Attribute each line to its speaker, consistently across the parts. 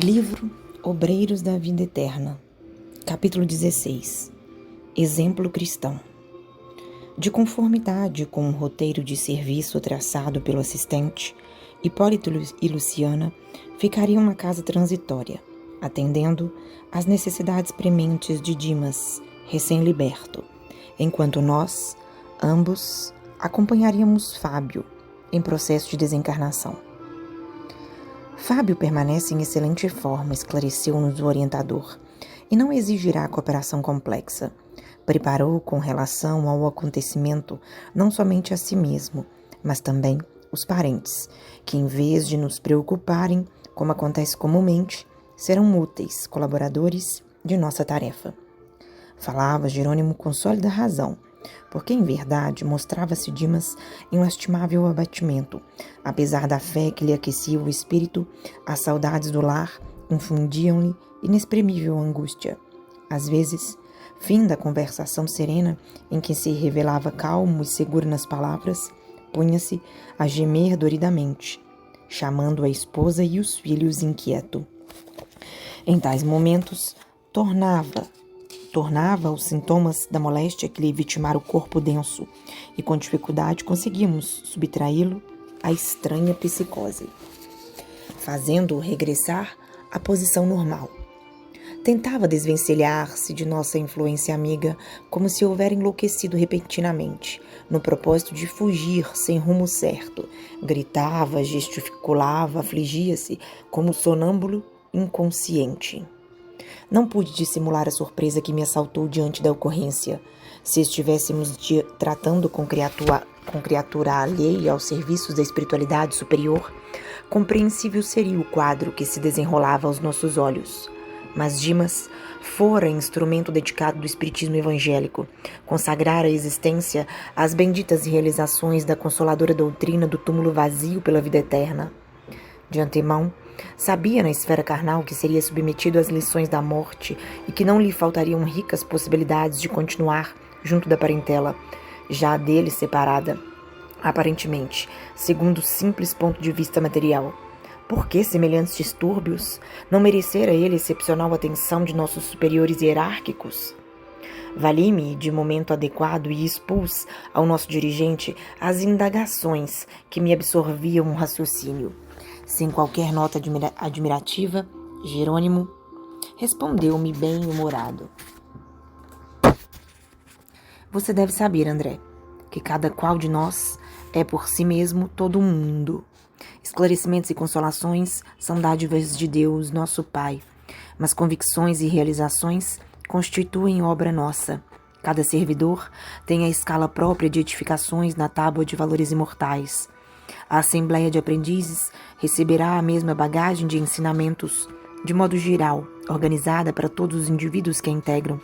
Speaker 1: Livro Obreiros da Vida Eterna, capítulo 16. Exemplo cristão. De conformidade com o roteiro de serviço traçado pelo assistente, Hipólito e Luciana ficariam na casa transitória, atendendo às necessidades prementes de Dimas, recém-liberto, enquanto nós, ambos, acompanharíamos Fábio em processo de desencarnação. Fábio permanece em excelente forma, esclareceu-nos o orientador, e não exigirá cooperação complexa. Preparou com relação ao acontecimento não somente a si mesmo, mas também os parentes, que em vez de nos preocuparem, como acontece comumente, serão úteis colaboradores de nossa tarefa. Falava Jerônimo com sólida razão, porque em verdade mostrava-se Dimas em lastimável abatimento. Apesar da fé que lhe aquecia o espírito, as saudades do lar infundiam-lhe inexprimível angústia. Às vezes, fim da conversação serena, em que se revelava calmo e seguro nas palavras, punha-se a gemer doridamente, chamando a esposa e os filhos inquieto. Em tais momentos, tornava os sintomas da moléstia que lhe vitimara o corpo denso, e com dificuldade conseguimos subtraí-lo à estranha psicose, fazendo-o regressar à posição normal. Tentava desvencilhar-se de nossa influência amiga, como se houvera enlouquecido repentinamente, no propósito de fugir sem rumo certo. Gritava, gesticulava, afligia-se, como sonâmbulo inconsciente. Não pude dissimular a surpresa que me assaltou diante da ocorrência. Se estivéssemos tratando com criatura alheia aos serviços da espiritualidade superior, compreensível seria o quadro que se desenrolava aos nossos olhos. Mas Dimas fora instrumento dedicado do espiritismo evangélico, consagrara a existência às benditas realizações da consoladora doutrina do túmulo vazio pela vida eterna. De antemão, sabia na esfera carnal que seria submetido às lições da morte e que não lhe faltariam ricas possibilidades de continuar junto da parentela, já dele separada, aparentemente, segundo o simples ponto de vista material. Por que semelhantes distúrbios? Não merecera ele excepcional atenção de nossos superiores hierárquicos? Vali-me de momento adequado e expus ao nosso dirigente as indagações que me absorviam o raciocínio. Sem qualquer nota admirativa, Jerônimo respondeu-me bem-humorado. Você deve saber, André, que cada qual de nós é por si mesmo todo um mundo. Esclarecimentos e consolações são dádivas de Deus, nosso Pai, mas convicções e realizações constituem obra nossa. Cada servidor tem a escala própria de edificações na tábua de valores imortais. A Assembleia de Aprendizes receberá a mesma bagagem de ensinamentos, de modo geral, organizada para todos os indivíduos que a integram.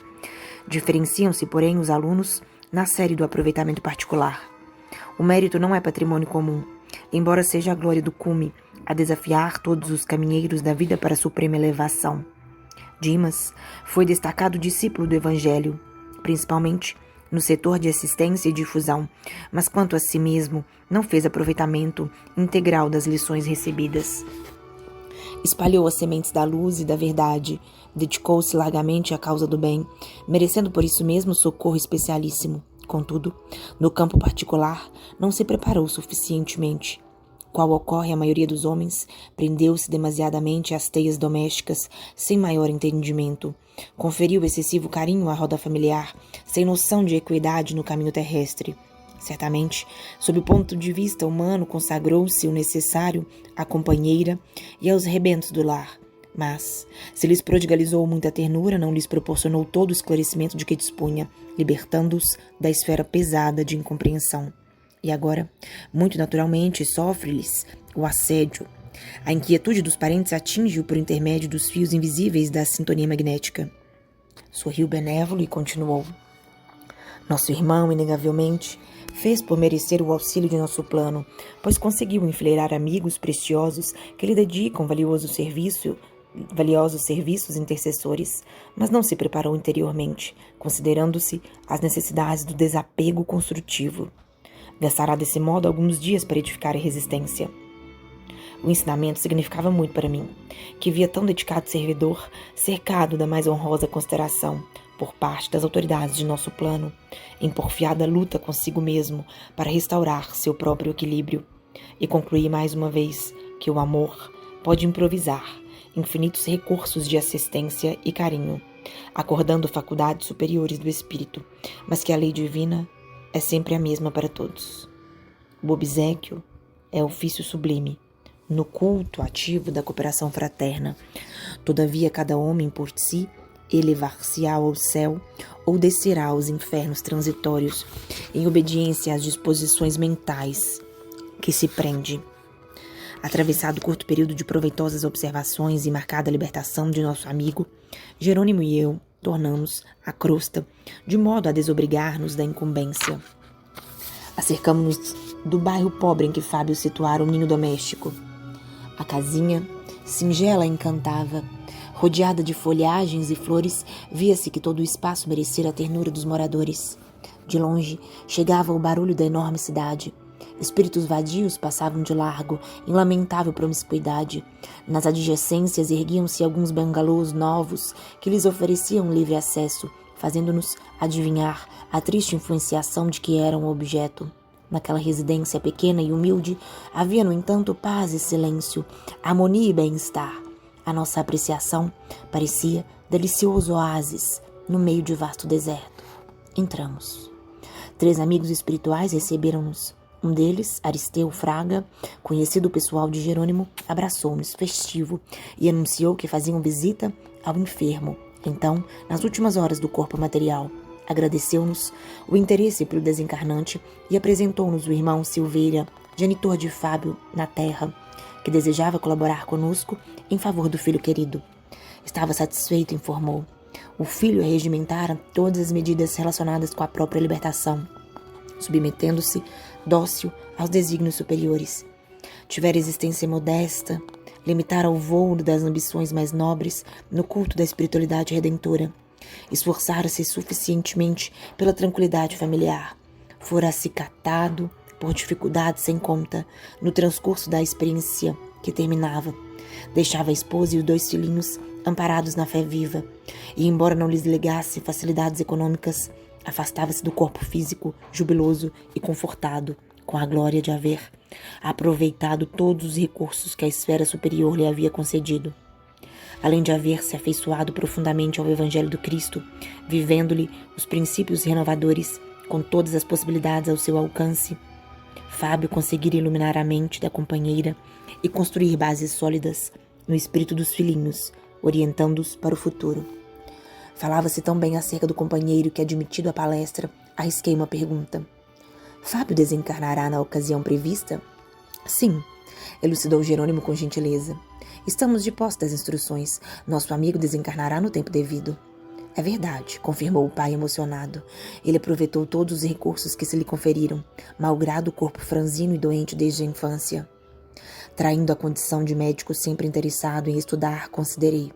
Speaker 1: Diferenciam-se, porém, os alunos na série do aproveitamento particular. O mérito não é patrimônio comum, embora seja a glória do cume, a desafiar todos os caminheiros da vida para a suprema elevação. Dimas foi destacado discípulo do Evangelho, principalmente no setor de assistência e difusão, mas quanto a si mesmo, não fez aproveitamento integral das lições recebidas. Espalhou as sementes da luz e da verdade, dedicou-se largamente à causa do bem, merecendo por isso mesmo socorro especialíssimo. Contudo, no campo particular, não se preparou suficientemente. Qual ocorre à maioria dos homens, prendeu-se demasiadamente às teias domésticas, sem maior entendimento. Conferiu excessivo carinho à roda familiar, sem noção de equidade no caminho terrestre. Certamente, sob o ponto de vista humano, consagrou-se o necessário à companheira e aos rebentos do lar. Mas, se lhes prodigalizou muita ternura, não lhes proporcionou todo o esclarecimento de que dispunha, libertando-os da esfera pesada de incompreensão. E agora, muito naturalmente, sofre-lhes o assédio. A inquietude dos parentes atinge-o por intermédio dos fios invisíveis da sintonia magnética. Sorriu benévolo e continuou. Nosso irmão, inegavelmente, fez por merecer o auxílio de nosso plano, pois conseguiu enfileirar amigos preciosos que lhe dedicam valiosos serviços intercessores, mas não se preparou interiormente, considerando-se as necessidades do desapego construtivo. Gastará desse modo alguns dias para edificar a resistência. O ensinamento significava muito para mim, que via tão dedicado servidor cercado da mais honrosa consideração por parte das autoridades de nosso plano, em porfiada luta consigo mesmo para restaurar seu próprio equilíbrio. E concluí mais uma vez que o amor pode improvisar infinitos recursos de assistência e carinho, acordando faculdades superiores do espírito, mas que a lei divina é sempre a mesma para todos. O obséquio é ofício sublime, no culto ativo da cooperação fraterna. Todavia, cada homem por si elevar-se-á ao céu ou descerá aos infernos transitórios, em obediência às disposições mentais que se prende. Atravessado curto período de proveitosas observações e marcada a libertação de nosso amigo, Jerônimo e eu tornamos a crosta, de modo a desobrigar-nos da incumbência. Acercamo-nos do bairro pobre em que Fábio situara o ninho doméstico. A casinha, singela, encantava. Rodeada de folhagens e flores, via-se que todo o espaço merecia a ternura dos moradores. De longe, chegava o barulho da enorme cidade. Espíritos vadios passavam de largo, em lamentável promiscuidade. Nas adjacências erguiam-se alguns bangalôs novos que lhes ofereciam livre acesso, fazendo-nos adivinhar a triste influenciação de que eram objeto. Naquela residência pequena e humilde, havia, no entanto, paz e silêncio, harmonia e bem-estar. A nossa apreciação parecia delicioso oásis no meio de vasto deserto. Entramos. 3 amigos espirituais receberam-nos. Um deles, Aristeu Fraga, conhecido pessoal de Jerônimo, abraçou-nos, festivo, e anunciou que faziam visita ao enfermo. Então, nas últimas horas do corpo material, agradeceu-nos o interesse pelo desencarnante e apresentou-nos o irmão Silveira, genitor de Fábio na terra, que desejava colaborar conosco em favor do filho querido. Estava satisfeito, informou. O filho regimentara todas as medidas relacionadas com a própria libertação, submetendo-se dócil aos desígnios superiores. Tivera existência modesta, limitara o voo das ambições mais nobres no culto da espiritualidade redentora. Esforçara-se suficientemente pela tranquilidade familiar. Fora acicatado por dificuldades sem conta no transcurso da experiência que terminava. Deixava a esposa e os 2 filhinhos amparados na fé viva, e embora não lhes legasse facilidades econômicas, afastava-se do corpo físico, jubiloso e confortado, com a glória de haver aproveitado todos os recursos que a esfera superior lhe havia concedido. Além de haver se afeiçoado profundamente ao Evangelho do Cristo, vivendo-lhe os princípios renovadores, com todas as possibilidades ao seu alcance, Fábio conseguira iluminar a mente da companheira e construir bases sólidas no espírito dos filhinhos, orientando-os para o futuro. Falava-se tão bem acerca do companheiro que, admitido à palestra, arrisquei uma pergunta. Fábio desencarnará na ocasião prevista? Sim, elucidou Jerônimo com gentileza. Estamos de posse das instruções. Nosso amigo desencarnará no tempo devido. É verdade, confirmou o pai emocionado. Ele aproveitou todos os recursos que se lhe conferiram, malgrado o corpo franzino e doente desde a infância. Traindo a condição de médico sempre interessado em estudar, considerei.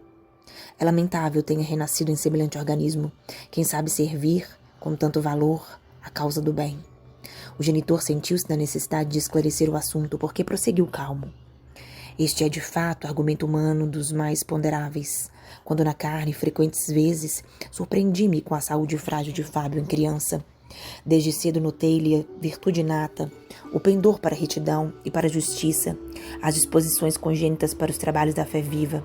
Speaker 1: É lamentável tenha renascido em semelhante organismo, quem sabe servir, com tanto valor, a causa do bem. O genitor sentiu-se na necessidade de esclarecer o assunto, porque prosseguiu calmo. Este é, de fato, argumento humano dos mais ponderáveis. Quando na carne, frequentes vezes, surpreendi-me com a saúde frágil de Fábio em criança. Desde cedo notei-lhe a virtude inata, o pendor para a retidão e para a justiça, as disposições congênitas para os trabalhos da fé viva.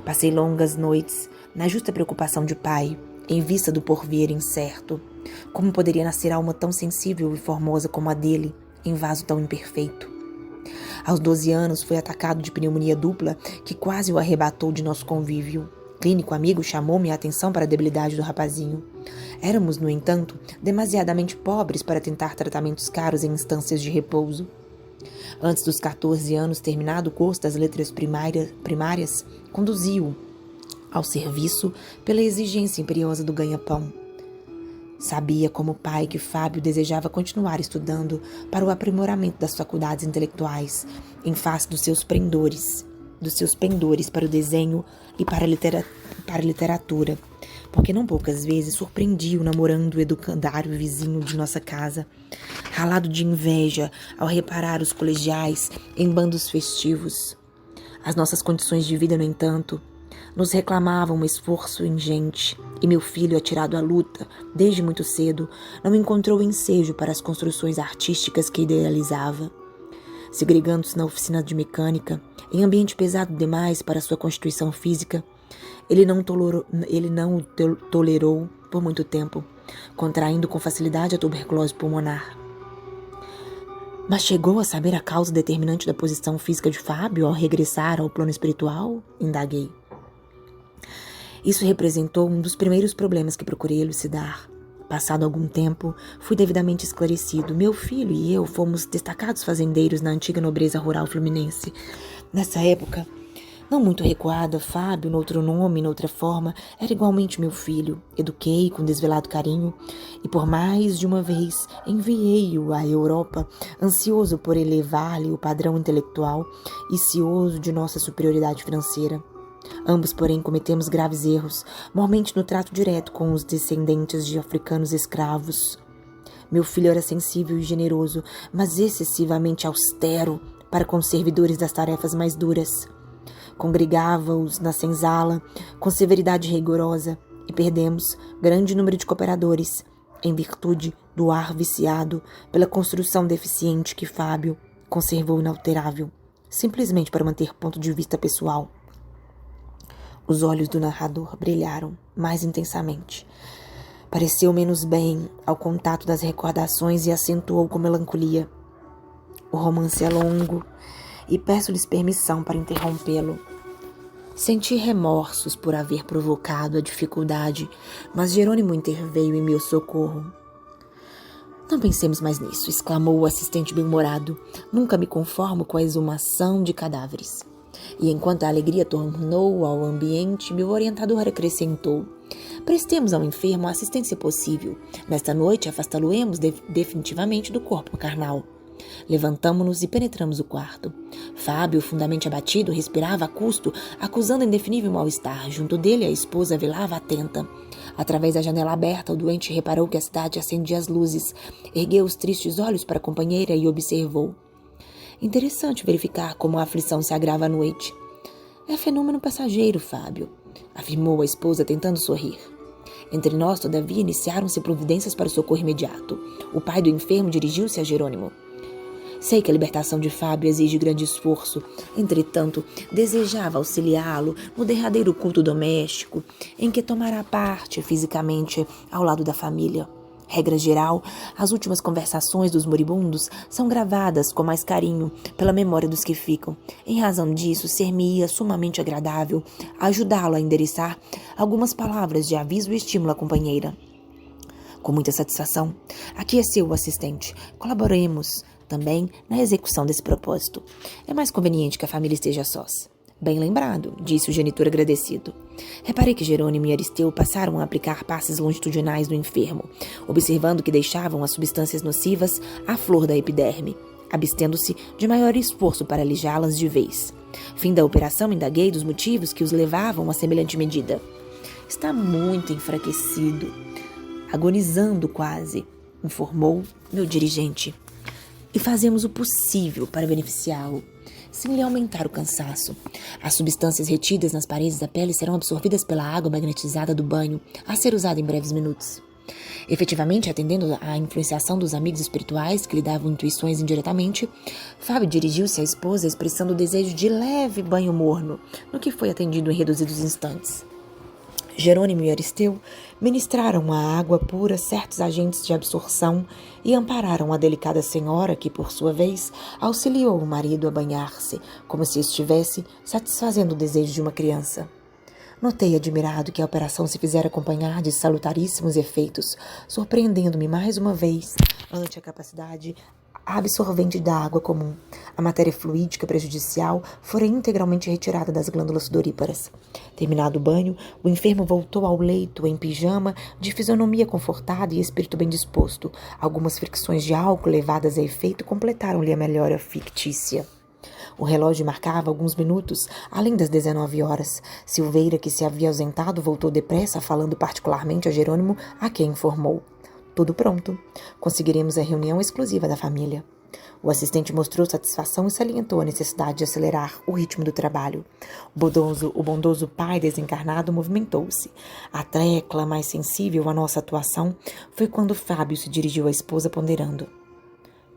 Speaker 1: Passei longas noites na justa preocupação de pai, em vista do porvir incerto. Como poderia nascer alma tão sensível e formosa como a dele, em vaso tão imperfeito? Aos 12 anos foi atacado de pneumonia dupla que quase o arrebatou de nosso convívio. Clínico amigo chamou-me a atenção para a debilidade do rapazinho. Éramos, no entanto, demasiadamente pobres para tentar tratamentos caros em instâncias de repouso. Antes dos 14 anos, terminado o curso das letras primárias, conduzi-o ao serviço pela exigência imperiosa do ganha-pão. Sabia, como pai, que Fábio desejava continuar estudando para o aprimoramento das faculdades intelectuais, em face dos seus pendores para o desenho e para a literatura, porque não poucas vezes surpreendi-o namorando o educandário vizinho de nossa casa, ralado de inveja ao reparar os colegiais em bandos festivos. As nossas condições de vida, no entanto, nos reclamavam um esforço ingente, e meu filho, atirado à luta desde muito cedo, não encontrou ensejo para as construções artísticas que idealizava. Segregando-se na oficina de mecânica, em ambiente pesado demais para sua constituição física, ele não o tolerou por muito tempo, contraindo com facilidade a tuberculose pulmonar. Mas chegou a saber a causa determinante da posição física de Fábio ao regressar ao plano espiritual? Indaguei. Isso representou um dos primeiros problemas que procurei elucidar. Passado algum tempo, fui devidamente esclarecido. Meu filho e eu fomos destacados fazendeiros na antiga nobreza rural fluminense. Nessa época, não muito recuada, Fábio, noutro nome, noutra forma, era igualmente meu filho. Eduquei com desvelado carinho e por mais de uma vez enviei-o à Europa, ansioso por elevar-lhe o padrão intelectual e cioso de nossa superioridade financeira. Ambos, porém, cometemos graves erros, mormente no trato direto com os descendentes de africanos escravos. Meu filho era sensível e generoso, mas excessivamente austero para com os servidores das tarefas mais duras. Congregava-os na senzala com severidade rigorosa e perdemos grande número de cooperadores, em virtude do ar viciado pela construção deficiente que Fábio conservou inalterável, simplesmente para manter ponto de vista pessoal. Os olhos do narrador brilharam mais intensamente. Pareceu menos bem ao contato das recordações e acentuou com melancolia. O romance é longo e peço-lhes permissão para interrompê-lo. Senti remorsos por haver provocado a dificuldade, mas Jerônimo interveio em meu socorro. Não pensemos mais nisso, exclamou o assistente bem-humorado. Nunca me conformo com a exumação de cadáveres. E enquanto a alegria tornou ao ambiente, meu orientador acrescentou: prestemos ao enfermo a assistência possível. Nesta noite, afastá-lo-emos definitivamente do corpo carnal. Levantamo-nos e penetramos o quarto. Fábio, fundamente abatido, respirava a custo, acusando indefinível mal-estar. Junto dele, a esposa velava atenta. Através da janela aberta, o doente reparou que a cidade acendia as luzes. Ergueu os tristes olhos para a companheira e observou: interessante verificar como a aflição se agrava à noite. É fenômeno passageiro, Fábio, afirmou a esposa tentando sorrir. Entre nós, todavia, iniciaram-se providências para o socorro imediato. O pai do enfermo dirigiu-se a Jerônimo. Sei que a libertação de Fábio exige grande esforço. Entretanto, desejava auxiliá-lo no derradeiro culto doméstico, em que tomará parte fisicamente ao lado da família. Regra geral, as últimas conversações dos moribundos são gravadas com mais carinho pela memória dos que ficam. Em razão disso, ser-me-ia sumamente agradável ajudá-lo a endereçar algumas palavras de aviso e estímulo à companheira. Com muita satisfação, aqueceu o assistente. Colaboremos também na execução desse propósito. É mais conveniente que a família esteja sós. Bem lembrado, disse o genitor agradecido. Reparei que Jerônimo e Aristeu passaram a aplicar passes longitudinais no enfermo, observando que deixavam as substâncias nocivas à flor da epiderme, abstendo-se de maior esforço para alijá-las de vez. Fim da operação, indaguei dos motivos que os levavam a semelhante medida. Está muito enfraquecido, agonizando quase, informou meu dirigente. E fazemos o possível para beneficiá-lo, sem lhe aumentar o cansaço. As substâncias retidas nas paredes da pele serão absorvidas pela água magnetizada do banho, a ser usada em breves minutos. Efetivamente, atendendo à influenciação dos amigos espirituais que lhe davam intuições indiretamente, Fábio dirigiu-se à esposa expressando o desejo de leve banho morno, no que foi atendido em reduzidos instantes. Jerônimo e Aristeu ministraram à água pura certos agentes de absorção e ampararam a delicada senhora que, por sua vez, auxiliou o marido a banhar-se, como se estivesse satisfazendo o desejo de uma criança. Notei admirado que a operação se fizera acompanhar de salutaríssimos efeitos, surpreendendo-me mais uma vez ante a capacidade absorvente da água comum. A matéria fluídica prejudicial fora integralmente retirada das glândulas sudoríparas. Terminado o banho, o enfermo voltou ao leito em pijama, de fisionomia confortada e espírito bem disposto. Algumas fricções de álcool levadas a efeito completaram-lhe a melhora fictícia. O relógio marcava alguns minutos, além das 19 horas. Silveira, que se havia ausentado, voltou depressa, falando particularmente a Jerônimo, a quem informou: tudo pronto. Conseguiremos a reunião exclusiva da família. O assistente mostrou satisfação e salientou a necessidade de acelerar o ritmo do trabalho. O bondoso pai desencarnado movimentou-se. A tecla mais sensível à nossa atuação foi quando Fábio se dirigiu à esposa ponderando.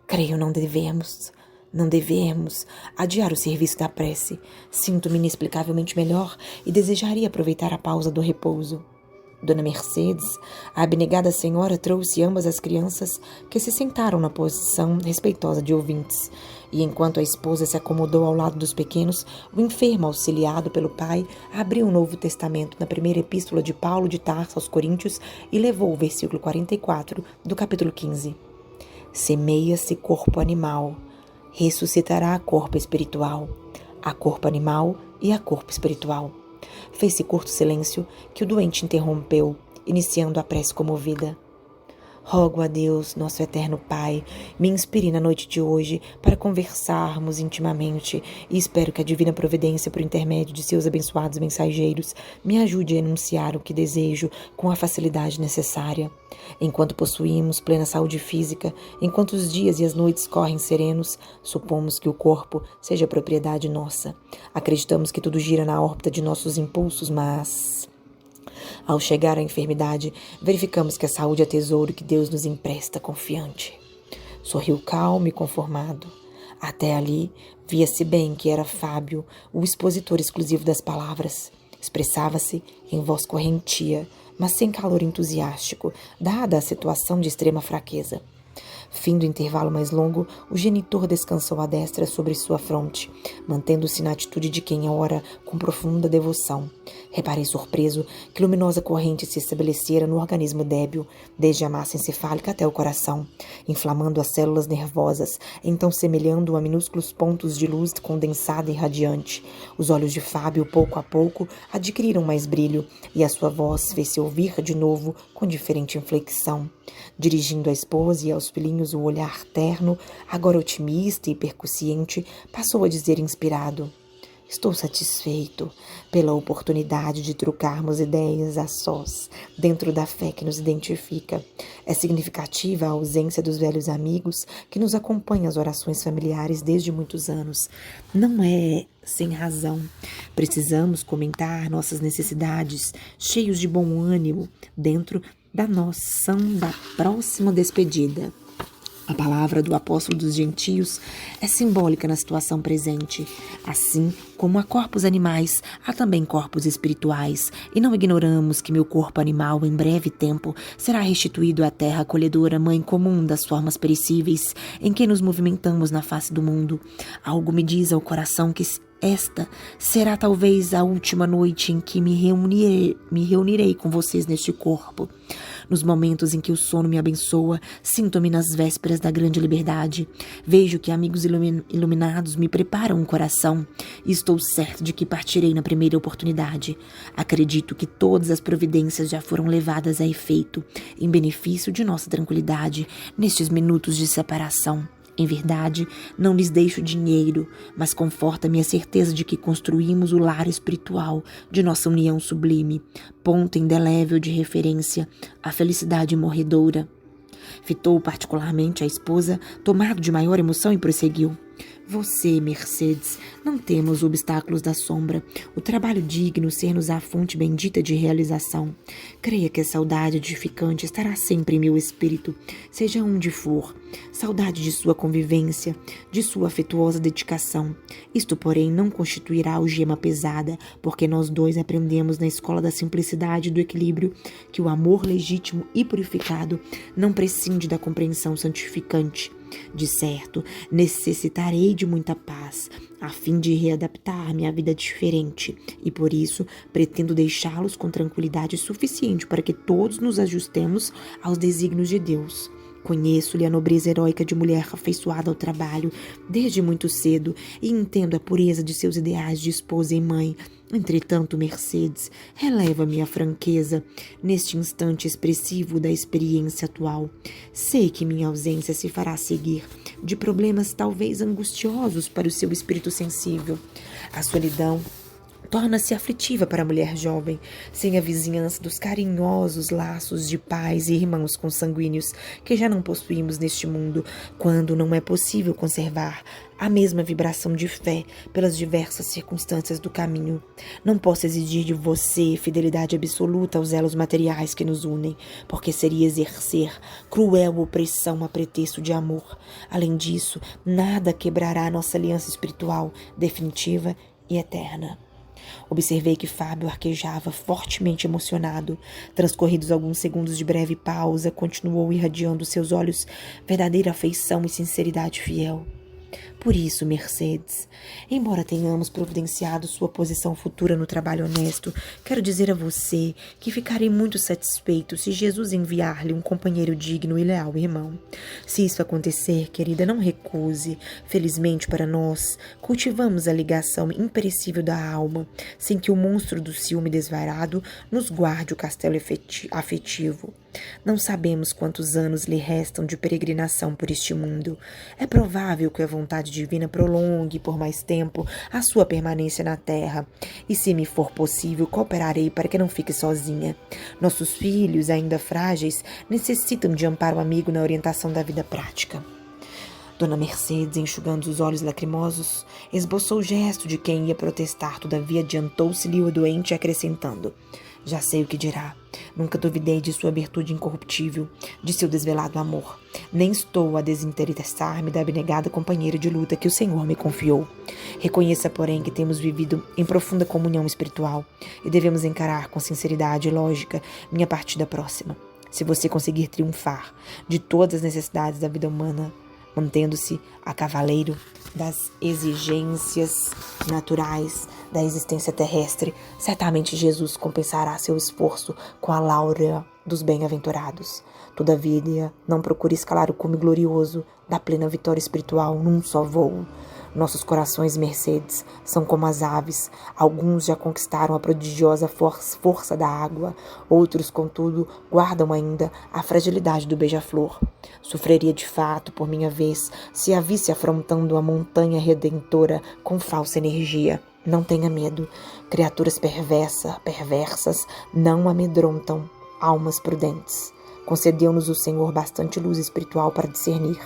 Speaker 1: Creio não devemos adiar o serviço da prece. Sinto-me inexplicavelmente melhor e desejaria aproveitar a pausa do repouso. Dona Mercedes, a abnegada senhora, trouxe ambas as crianças, que se sentaram na posição respeitosa de ouvintes, e enquanto a esposa se acomodou ao lado dos pequenos, o enfermo, auxiliado pelo pai, abriu o Novo Testamento na primeira epístola de Paulo de Tarso aos Coríntios e levou o versículo 44 do capítulo 15. Semeia-se corpo animal, ressuscitará corpo espiritual, há corpo animal e há corpo espiritual. Fez-se curto silêncio, que o doente interrompeu, iniciando a prece comovida. Rogo a Deus, nosso eterno Pai, me inspire na noite de hoje para conversarmos intimamente e espero que a divina providência, por intermédio de seus abençoados mensageiros, me ajude a enunciar o que desejo com a facilidade necessária. Enquanto possuímos plena saúde física, enquanto os dias e as noites correm serenos, supomos que o corpo seja propriedade nossa. Acreditamos que tudo gira na órbita de nossos impulsos, mas... Ao chegar à enfermidade, verificamos que a saúde é tesouro que Deus nos empresta confiante. Sorriu calmo e conformado. Até ali, via-se bem que era Fábio, o expositor exclusivo das palavras. Expressava-se em voz correntia, mas sem calor entusiástico, dada a situação de extrema fraqueza. Fim do intervalo mais longo, o genitor descansou a destra sobre sua fronte, mantendo-se na atitude de quem ora com profunda devoção. Reparei surpreso que luminosa corrente se estabelecera no organismo débil, desde a massa encefálica até o coração, inflamando as células nervosas, então semelhando a minúsculos pontos de luz condensada e radiante. Os olhos de Fábio, pouco a pouco, adquiriram mais brilho, e a sua voz fez-se ouvir de novo com diferente inflexão. Dirigindo à esposa e aos filhinhos o olhar terno, agora otimista e percussiente, passou a dizer inspirado: estou satisfeito pela oportunidade de trocarmos ideias a sós, dentro da fé que nos identifica. É significativa a ausência dos velhos amigos que nos acompanham às orações familiares desde muitos anos. Não é sem razão. Precisamos comentar nossas necessidades, cheios de bom ânimo, dentro da noção da próxima despedida. A palavra do apóstolo dos gentios é simbólica na situação presente. Assim como há corpos animais, há também corpos espirituais, e não ignoramos que meu corpo animal, em breve tempo, será restituído à terra acolhedora, mãe comum das formas perecíveis em que nos movimentamos na face do mundo. Algo me diz ao coração que esta será talvez a última noite em que me reunirei com vocês neste corpo. Nos momentos em que o sono me abençoa, sinto-me nas vésperas da grande liberdade. Vejo que amigos iluminados me preparam o coração e estou certo de que partirei na primeira oportunidade. Acredito que todas as providências já foram levadas a efeito, em benefício de nossa tranquilidade, nestes minutos de separação. Em verdade, não lhes deixo dinheiro, mas conforta-me a certeza de que construímos o lar espiritual de nossa união sublime, ponto indelével de referência à felicidade morredoura. Fitou particularmente a esposa, tomado de maior emoção, e prosseguiu: você, Mercedes, não temos obstáculos da sombra. O trabalho digno ser-nos a fonte bendita de realização. Creia que a saudade edificante estará sempre em meu espírito, seja onde for. Saudade de sua convivência, de sua afetuosa dedicação. Isto, porém, não constituirá algema pesada, porque nós dois aprendemos na escola da simplicidade e do equilíbrio que o amor legítimo e purificado não prescinde da compreensão santificante. De certo, necessitarei de muita paz, a fim de readaptar-me à vida diferente, e por isso pretendo deixá-los com tranquilidade suficiente para que todos nos ajustemos aos desígnios de Deus. Conheço-lhe a nobreza heróica de mulher afeiçoada ao trabalho desde muito cedo e entendo a pureza de seus ideais de esposa e mãe. Entretanto, Mercedes, releva-me a franqueza neste instante expressivo da experiência atual. Sei que minha ausência se fará seguir de problemas talvez angustiosos para o seu espírito sensível. A solidão torna-se aflitiva para a mulher jovem, sem a vizinhança dos carinhosos laços de pais e irmãos consanguíneos que já não possuímos neste mundo, quando não é possível conservar a mesma vibração de fé pelas diversas circunstâncias do caminho. Não posso exigir de você fidelidade absoluta aos elos materiais que nos unem, porque seria exercer cruel opressão a pretexto de amor. Além disso, nada quebrará nossa aliança espiritual definitiva e eterna. Observei que Fábio arquejava fortemente emocionado. Transcorridos alguns segundos de breve pausa, continuou irradiando seus olhos verdadeira afeição e sinceridade fiel. Por isso, Mercedes, embora tenhamos providenciado sua posição futura no trabalho honesto, quero dizer a você que ficarei muito satisfeito se Jesus enviar-lhe um companheiro digno e leal irmão. Se isso acontecer, querida, não recuse. Felizmente para nós, cultivamos a ligação imperecível da alma, sem que o monstro do ciúme desvairado nos guarde o castelo afetivo. Não sabemos quantos anos lhe restam de peregrinação por este mundo. É provável que a vontade divina prolongue por mais tempo a sua permanência na terra. E se me for possível, cooperarei para que não fique sozinha. Nossos filhos, ainda frágeis, necessitam de amparo amigo na orientação da vida prática. Dona Mercedes, enxugando os olhos lacrimosos, esboçou o gesto de quem ia protestar, todavia adiantou-se-lhe o doente, acrescentando: já sei o que dirá. Nunca duvidei de sua virtude incorruptível, de seu desvelado amor. Nem estou a desinteressar-me da abnegada companheira de luta que o Senhor me confiou. Reconheça, porém, que temos vivido em profunda comunhão espiritual e devemos encarar com sinceridade e lógica minha partida próxima. Se você conseguir triunfar de todas as necessidades da vida humana, mantendo-se a cavaleiro das exigências naturais da existência terrestre, certamente Jesus compensará seu esforço com a láurea dos bem-aventurados. Todavia, não procure escalar o cume glorioso da plena vitória espiritual num só voo. Nossos corações, Mercedes, são como as aves. Alguns já conquistaram a prodigiosa força da água. Outros, contudo, guardam ainda a fragilidade do beija-flor. Sofreria de fato, por minha vez, se a visse afrontando a montanha redentora com falsa energia. Não tenha medo. Criaturas perversas não amedrontam almas prudentes. Concedeu-nos o Senhor bastante luz espiritual para discernir.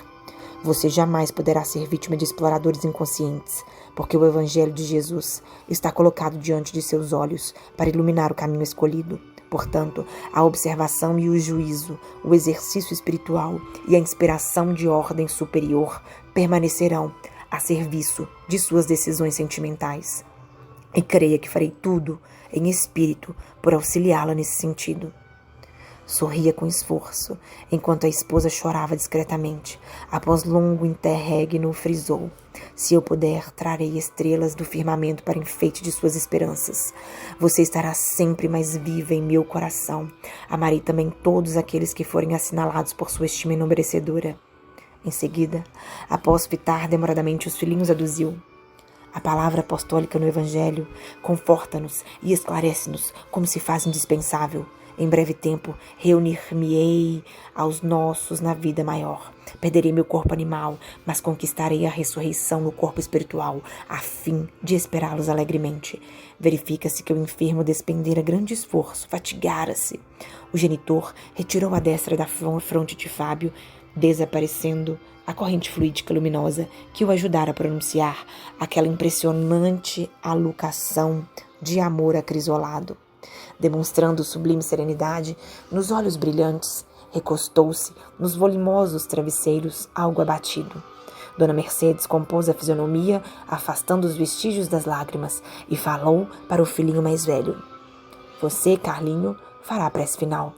Speaker 1: Você jamais poderá ser vítima de exploradores inconscientes, porque o Evangelho de Jesus está colocado diante de seus olhos para iluminar o caminho escolhido. Portanto, a observação e o juízo, o exercício espiritual e a inspiração de ordem superior permanecerão a serviço de suas decisões sentimentais. E creia que farei tudo em espírito por auxiliá-la nesse sentido. Sorria com esforço, enquanto a esposa chorava discretamente. Após longo interregno, frisou: se eu puder, trarei estrelas do firmamento para enfeite de suas esperanças. Você estará sempre mais viva em meu coração. Amarei também todos aqueles que forem assinalados por sua estima enobrecedora. Em seguida, após fitar demoradamente os filhinhos, aduziu: a palavra apostólica no Evangelho conforta-nos e esclarece-nos como se faz indispensável. Em breve tempo, reunir-me-ei aos nossos na vida maior. Perderei meu corpo animal, mas conquistarei a ressurreição no corpo espiritual, a fim de esperá-los alegremente. Verifica-se que o enfermo despendera grande esforço, fatigara-se. O genitor retirou a destra da fronte de Fábio, desaparecendo a corrente fluídica luminosa que o ajudara a pronunciar aquela impressionante alocução de amor acrisolado. Demonstrando sublime serenidade nos olhos brilhantes, recostou-se nos volumosos travesseiros, algo abatido. Dona Mercedes compôs a fisionomia, afastando os vestígios das lágrimas, e falou para o filhinho mais velho: você, Carlinho, fará a prece final.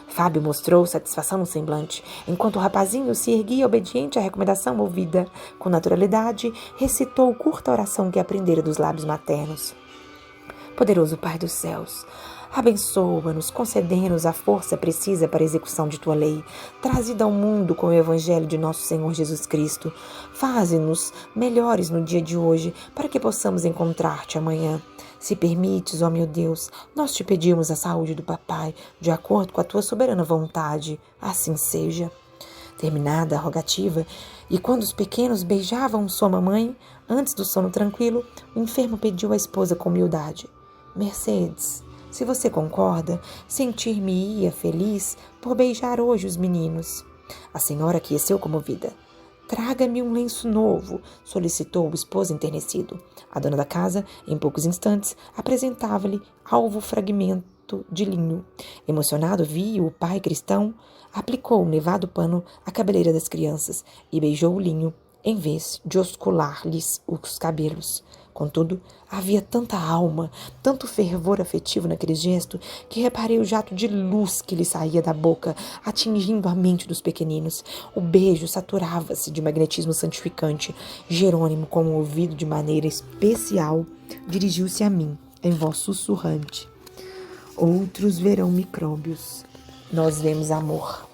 Speaker 1: Fábio mostrou satisfação no semblante, enquanto o rapazinho se erguia obediente à recomendação ouvida. Com naturalidade, recitou curta oração que aprendera dos lábios maternos. Poderoso Pai dos céus, abençoa-nos, concedendo-nos a força precisa para a execução de tua lei, trazida ao mundo com o Evangelho de nosso Senhor Jesus Cristo. Faze-nos melhores no dia de hoje, para que possamos encontrar-te amanhã. Se permites, ó meu Deus, nós te pedimos a saúde do papai, de acordo com a tua soberana vontade. Assim seja. Terminada a rogativa, e quando os pequenos beijavam sua mamãe, Antes do sono tranquilo, o enfermo pediu à esposa com humildade: Mercedes, se você concorda, sentir-me-ia feliz por beijar hoje os meninos. A senhora aqueceu comovida. Traga-me um lenço novo, solicitou o esposo enternecido. A dona da casa, em poucos instantes, apresentava-lhe alvo fragmento de linho. Emocionado, viu o pai cristão, aplicou o nevado pano à cabeleira das crianças e beijou o linho, em vez de oscular-lhes os cabelos. Contudo, havia tanta alma, tanto fervor afetivo naquele gesto, que reparei o jato de luz que lhe saía da boca, atingindo a mente dos pequeninos. O beijo saturava-se de magnetismo santificante. Jerônimo, com o ouvido de maneira especial, dirigiu-se a mim, em voz sussurrante. Outros verão micróbios. Nós vemos amor.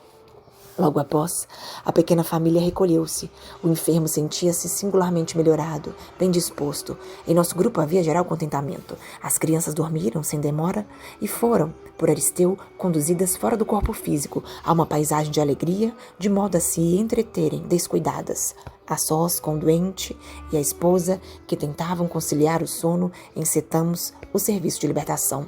Speaker 1: Logo após, a pequena família recolheu-se. O enfermo sentia-se singularmente melhorado, bem disposto. Em nosso grupo havia geral contentamento. As crianças dormiram sem demora e foram, por Aristeu, conduzidas fora do corpo físico a uma paisagem de alegria, de modo a se entreterem descuidadas. A sós com o doente e a esposa, que tentavam conciliar o sono, encetamos o serviço de libertação.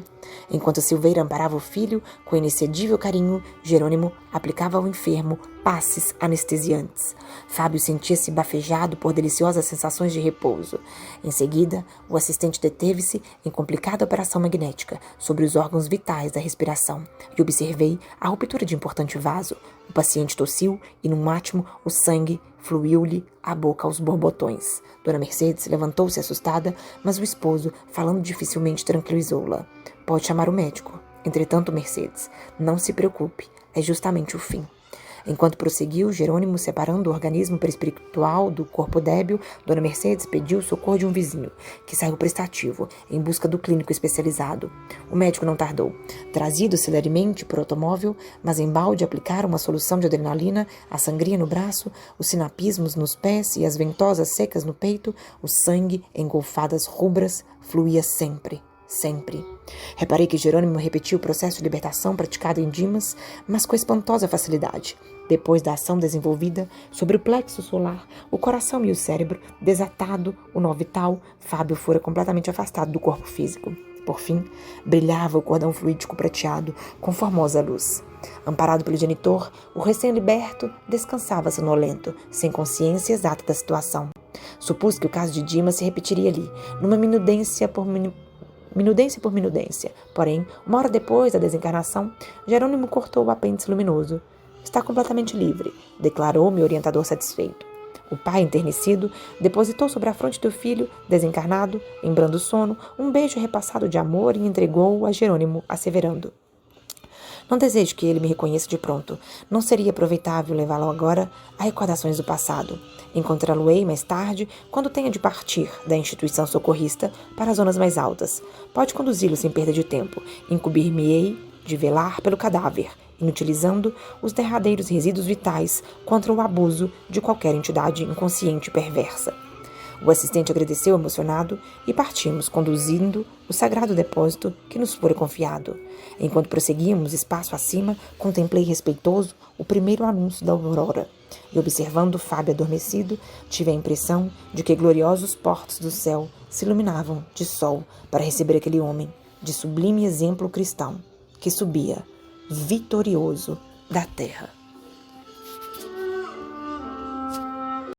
Speaker 1: Enquanto Silveira amparava o filho, com inexcedível carinho, Jerônimo aplicava ao enfermo passes anestesiantes. Fábio sentia-se bafejado por deliciosas sensações de repouso. Em seguida, o assistente deteve-se em complicada operação magnética sobre os órgãos vitais da respiração e observei a ruptura de importante vaso. O paciente tossiu e, num átimo, o sangue fluiu-lhe à boca aos borbotões. Dona Mercedes levantou-se assustada, mas o esposo, falando dificilmente, tranquilizou-la. Pode chamar o médico. Entretanto, Mercedes, não se preocupe, é justamente o fim. Enquanto prosseguiu, Jerônimo, separando o organismo perispiritual do corpo débil, Dona Mercedes pediu o socorro de um vizinho, que saiu prestativo, em busca do clínico especializado. O médico não tardou. Trazido celeremente por automóvel, mas embalde aplicaram uma solução de adrenalina, a sangria no braço, os sinapismos nos pés e as ventosas secas no peito, o sangue, em golfadas rubras, fluía sempre. Sempre. Reparei que Jerônimo repetiu o processo de libertação praticado em Dimas, mas com espantosa facilidade. Depois da ação desenvolvida sobre o plexo solar, o coração e o cérebro, desatado o nó vital, Fábio fora completamente afastado do corpo físico. Por fim, brilhava o cordão fluídico prateado, com formosa luz. Amparado pelo genitor, o recém-liberto descansava sonolento, sem consciência exata da situação. Supus que o caso de Dimas se repetiria ali, numa minudência por minudência. Porém, uma hora depois da desencarnação, Jerônimo cortou o apêndice luminoso. Está completamente livre, declarou meu orientador satisfeito. O pai, enternecido, depositou sobre a fronte do filho, desencarnado, em brando sono, um beijo repassado de amor e entregou-o a Jerônimo, asseverando: Não desejo que ele me reconheça de pronto. Não seria aproveitável levá-lo agora a recordações do passado. Encontrá-lo-ei mais tarde, quando tenha de partir da instituição socorrista para as zonas mais altas. Pode conduzi-lo sem perda de tempo. Incumbir-me-ei de velar pelo cadáver, inutilizando os derradeiros resíduos vitais contra o abuso de qualquer entidade inconsciente e perversa. O assistente agradeceu emocionado e partimos, conduzindo o sagrado depósito que nos fora confiado. Enquanto prosseguíamos espaço acima, contemplei respeitoso o primeiro anúncio da aurora. E observando Fábio adormecido, tive a impressão de que gloriosos portos do céu se iluminavam de sol para receber aquele homem de sublime exemplo cristão que subia, vitorioso, da terra.